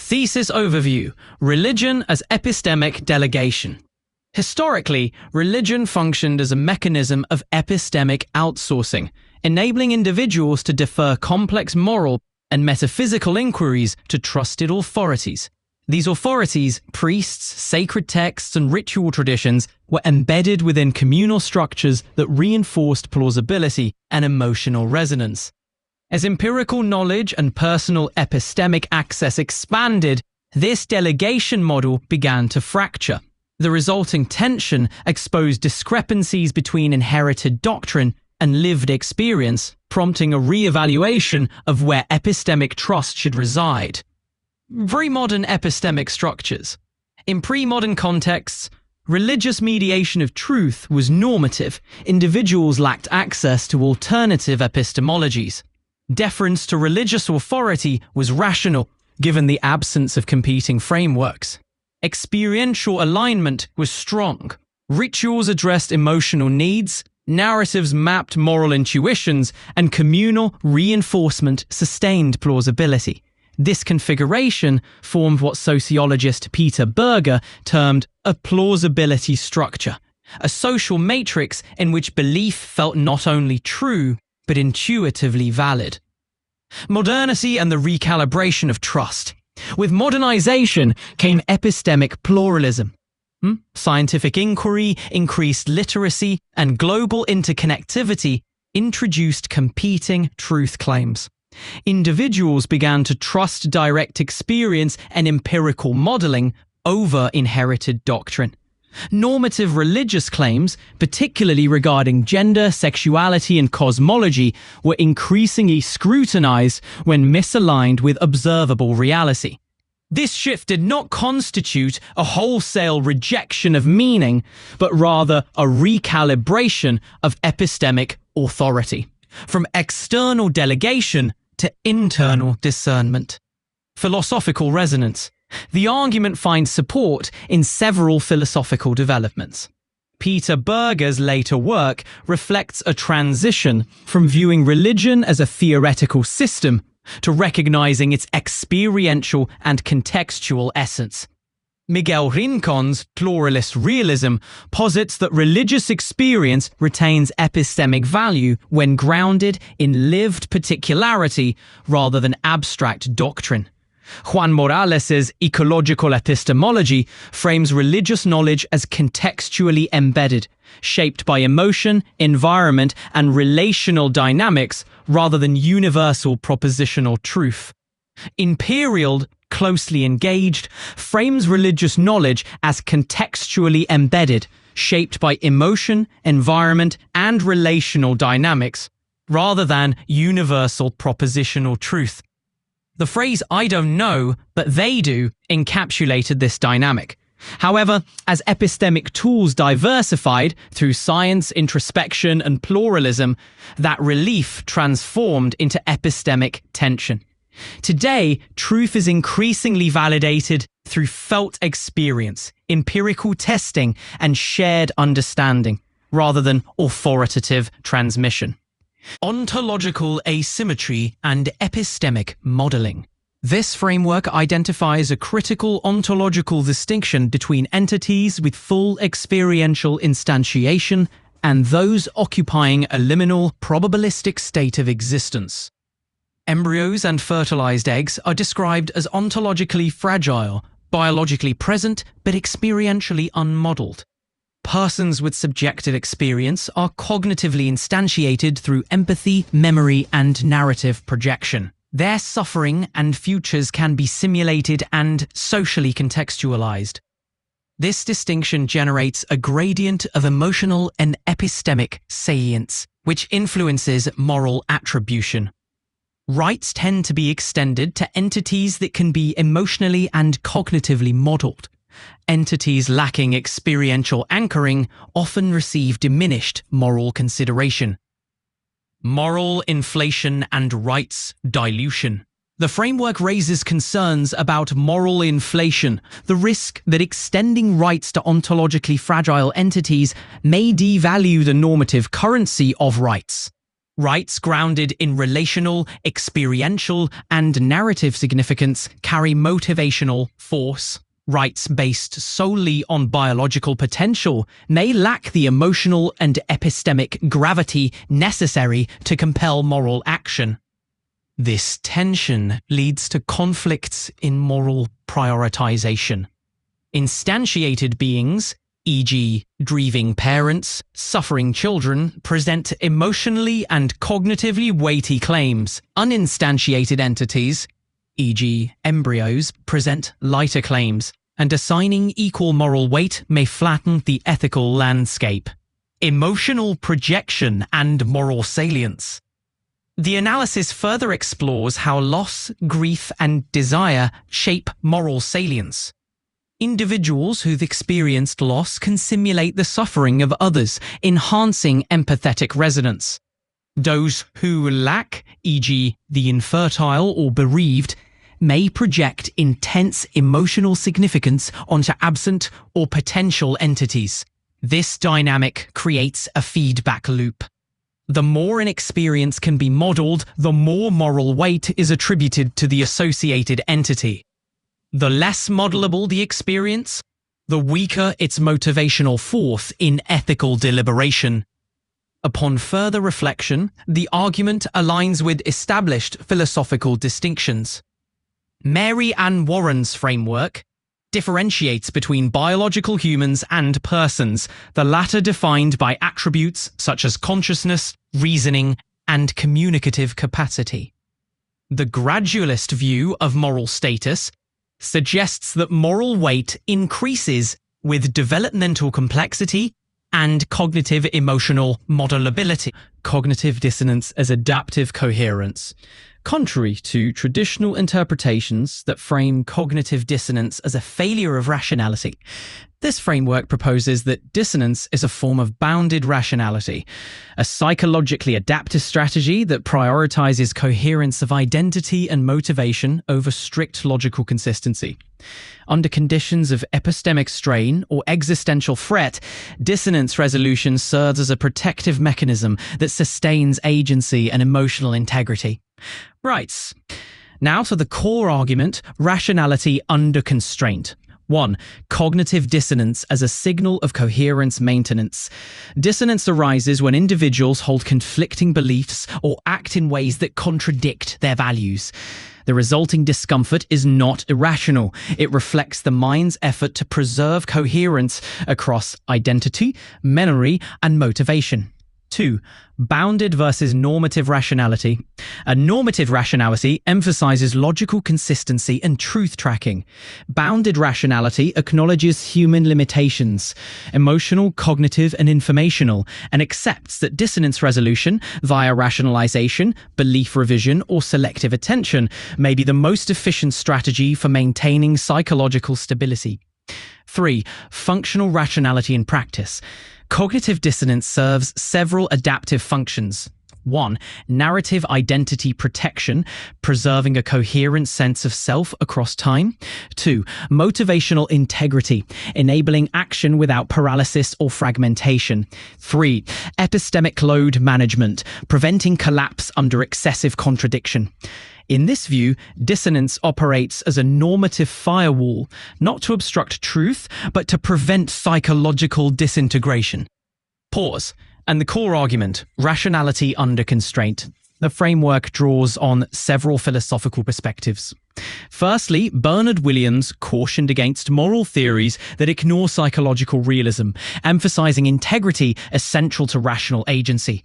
Thesis overview: Religion as epistemic delegation. Historically, religion functioned as a mechanism of epistemic outsourcing, enabling individuals to defer complex moral and metaphysical inquiries to trusted authorities. These authorities, priests, sacred texts, and ritual traditions, were embedded within communal structures that reinforced plausibility and emotional resonance. As empirical knowledge and personal epistemic access expanded, this delegation model began to fracture. The resulting tension exposed discrepancies between inherited doctrine and lived experience, prompting a re-evaluation of where epistemic trust should reside. Pre-modern epistemic structures. In pre-modern contexts, religious mediation of truth was normative. Individuals lacked access to alternative epistemologies. Deference to religious authority was rational, given the absence of competing frameworks. Experiential alignment was strong. Rituals addressed emotional needs, narratives mapped moral intuitions, and communal reinforcement sustained plausibility. This configuration formed what sociologist Peter Berger termed a plausibility structure, a social matrix in which belief felt not only true, but intuitively valid. Modernity and the recalibration of trust. With modernization came epistemic pluralism. Scientific inquiry, increased literacy, and global interconnectivity introduced competing truth claims. Individuals began to trust direct experience and empirical modeling over inherited doctrine. Normative religious claims, particularly regarding gender, sexuality, and cosmology, were increasingly scrutinized when misaligned with observable reality. This shift did not constitute a wholesale rejection of meaning, but rather a recalibration of epistemic authority, from external delegation to internal discernment. Philosophical resonance. The argument finds support in several philosophical developments. Peter Berger's later work reflects a transition from viewing religion as a theoretical system to recognizing its experiential and contextual essence. Miguel Rincon's pluralist realism posits that religious experience retains epistemic value when grounded in lived particularity rather than abstract doctrine. Juan Morales's ecological epistemology frames religious knowledge as contextually embedded, shaped by emotion, environment, and relational dynamics rather than universal propositional truth. Imperial, closely engaged, frames religious knowledge as contextually embedded, shaped by emotion, environment, and relational dynamics, rather than universal propositional truth. The phrase "I don't know, but they do" encapsulated this dynamic. However, as epistemic tools diversified through science, introspection, and pluralism, that relief transformed into epistemic tension. Today, truth is increasingly validated through felt experience, empirical testing, and shared understanding, rather than authoritative transmission. Ontological asymmetry and epistemic modeling. This framework identifies a critical ontological distinction between entities with full experiential instantiation and those occupying a liminal, probabilistic state of existence. Embryos and fertilized eggs are described as ontologically fragile, biologically present, but experientially unmodeled. Persons with subjective experience are cognitively instantiated through empathy, memory, and narrative projection. Their suffering and futures can be simulated and socially contextualized. This distinction generates a gradient of emotional and epistemic salience, which influences moral attribution. Rights tend to be extended to entities that can be emotionally and cognitively modeled. Entities lacking experiential anchoring often receive diminished moral consideration. Moral inflation and rights dilution. The framework raises concerns about moral inflation, the risk that extending rights to ontologically fragile entities may devalue the normative currency of rights. Rights grounded in relational, experiential, and narrative significance carry motivational force. Rights based solely on biological potential may lack the emotional and epistemic gravity necessary to compel moral action. This tension leads to conflicts in moral prioritization. Instantiated beings, e.g., grieving parents, suffering children, present emotionally and cognitively weighty claims. Uninstantiated entities, e.g., embryos, present lighter claims, and assigning equal moral weight may flatten the ethical landscape. Emotional projection and moral salience. The analysis further explores how loss, grief, and desire shape moral salience. Individuals who've experienced loss can simulate the suffering of others, enhancing empathetic resonance. Those who lack, e.g., the infertile or bereaved, may project intense emotional significance onto absent or potential entities. This dynamic creates a feedback loop. The more an experience can be modeled, the more moral weight is attributed to the associated entity. The less modelable the experience, the weaker its motivational force in ethical deliberation. Upon further reflection, the argument aligns with established philosophical distinctions. Mary Ann Warren's framework differentiates between biological humans and persons, the latter defined by attributes such as consciousness, reasoning, and communicative capacity. The gradualist view of moral status suggests that moral weight increases with developmental complexity and cognitive emotional modelability. Cognitive dissonance as adaptive coherence. Contrary to traditional interpretations that frame cognitive dissonance as a failure of rationality, this framework proposes that dissonance is a form of bounded rationality, a psychologically adaptive strategy that prioritizes coherence of identity and motivation over strict logical consistency. Under conditions of epistemic strain or existential threat, dissonance resolution serves as a protective mechanism that sustains agency and emotional integrity. Right. Now to the core argument, rationality under constraint. 1. Cognitive dissonance as a signal of coherence maintenance. Dissonance arises when individuals hold conflicting beliefs or act in ways that contradict their values. The resulting discomfort is not irrational. It reflects the mind's effort to preserve coherence across identity, memory, and motivation. 2. Bounded versus normative rationality. A normative rationality emphasizes logical consistency and truth tracking. Bounded rationality acknowledges human limitations, emotional, cognitive, and informational, and accepts that dissonance resolution via rationalization, belief revision, or selective attention may be the most efficient strategy for maintaining psychological stability. 3. Functional rationality in practice. Cognitive dissonance serves several adaptive functions. 1. Narrative identity protection, preserving a coherent sense of self across time. 2. Motivational integrity, enabling action without paralysis or fragmentation. 3. Epistemic load management, preventing collapse under excessive contradiction. In this view, dissonance operates as a normative firewall, not to obstruct truth, but to prevent psychological disintegration. Pause. And the core argument, rationality under constraint. The framework draws on several philosophical perspectives. Firstly, Bernard Williams cautioned against moral theories that ignore psychological realism, emphasizing integrity as central to rational agency.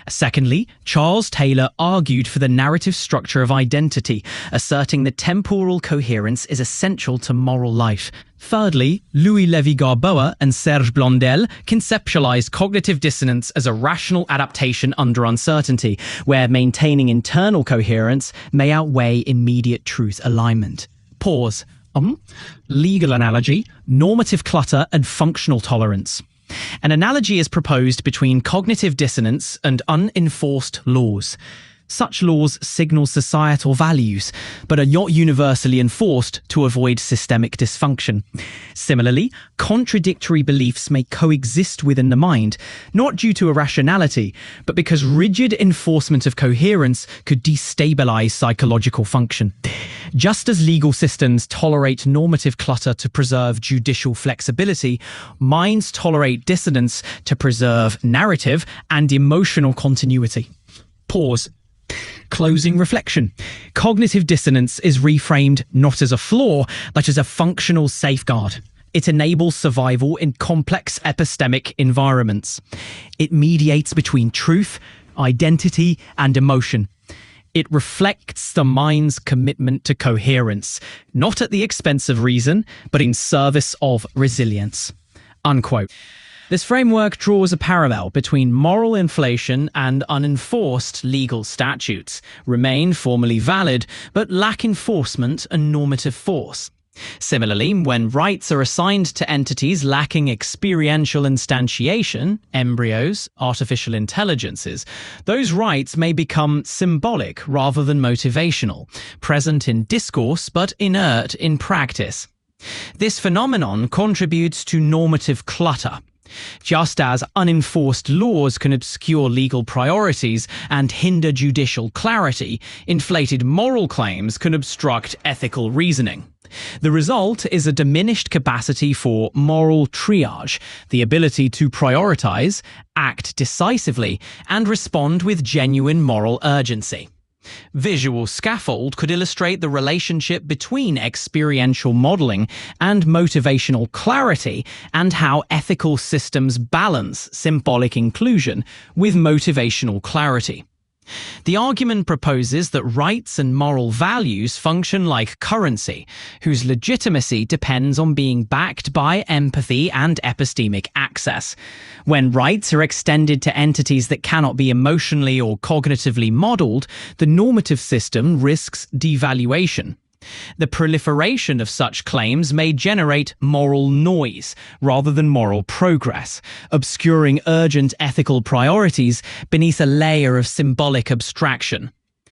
Secondly, Charles Taylor argued for the narrative structure of identity, asserting that temporal coherence is essential to moral life. Thirdly, Louis Lévy-Garboua and Serge Blondel conceptualized cognitive dissonance as a rational adaptation under uncertainty, where maintaining internal coherence may outweigh immediate truth alignment. Pause. Legal analogy, normative clutter, and functional tolerance. An analogy is proposed between cognitive dissonance and unenforced laws. Such laws signal societal values, but are not universally enforced to avoid systemic dysfunction. Similarly, contradictory beliefs may coexist within the mind, not due to irrationality, but because rigid enforcement of coherence could destabilize psychological function. Just as legal systems tolerate normative clutter to preserve judicial flexibility, minds tolerate dissonance to preserve narrative and emotional continuity. Pause. Closing reflection. Cognitive dissonance is reframed not as a flaw, but as a functional safeguard. It enables survival in complex epistemic environments. It mediates between truth, identity, and emotion. It reflects the mind's commitment to coherence, not at the expense of reason, but in service of resilience. Unquote. This framework draws a parallel between moral inflation and unenforced legal statutes, remain formally valid, but lack enforcement and normative force. Similarly, when rights are assigned to entities lacking experiential instantiation, embryos, artificial intelligences, those rights may become symbolic rather than motivational, present in discourse but inert in practice. This phenomenon contributes to normative clutter. Just as unenforced laws can obscure legal priorities and hinder judicial clarity, inflated moral claims can obstruct ethical reasoning. The result is a diminished capacity for moral triage, the ability to prioritize, act decisively, and respond with genuine moral urgency. Visual scaffold could illustrate the relationship between experiential modeling and motivational clarity, and how ethical systems balance symbolic inclusion with motivational clarity. The argument proposes that rights and moral values function like currency, whose legitimacy depends on being backed by empathy and epistemic access. When rights are extended to entities that cannot be emotionally or cognitively modeled, the normative system risks devaluation. The proliferation of such claims may generate moral noise rather than moral progress, obscuring urgent ethical priorities beneath a layer of symbolic abstraction.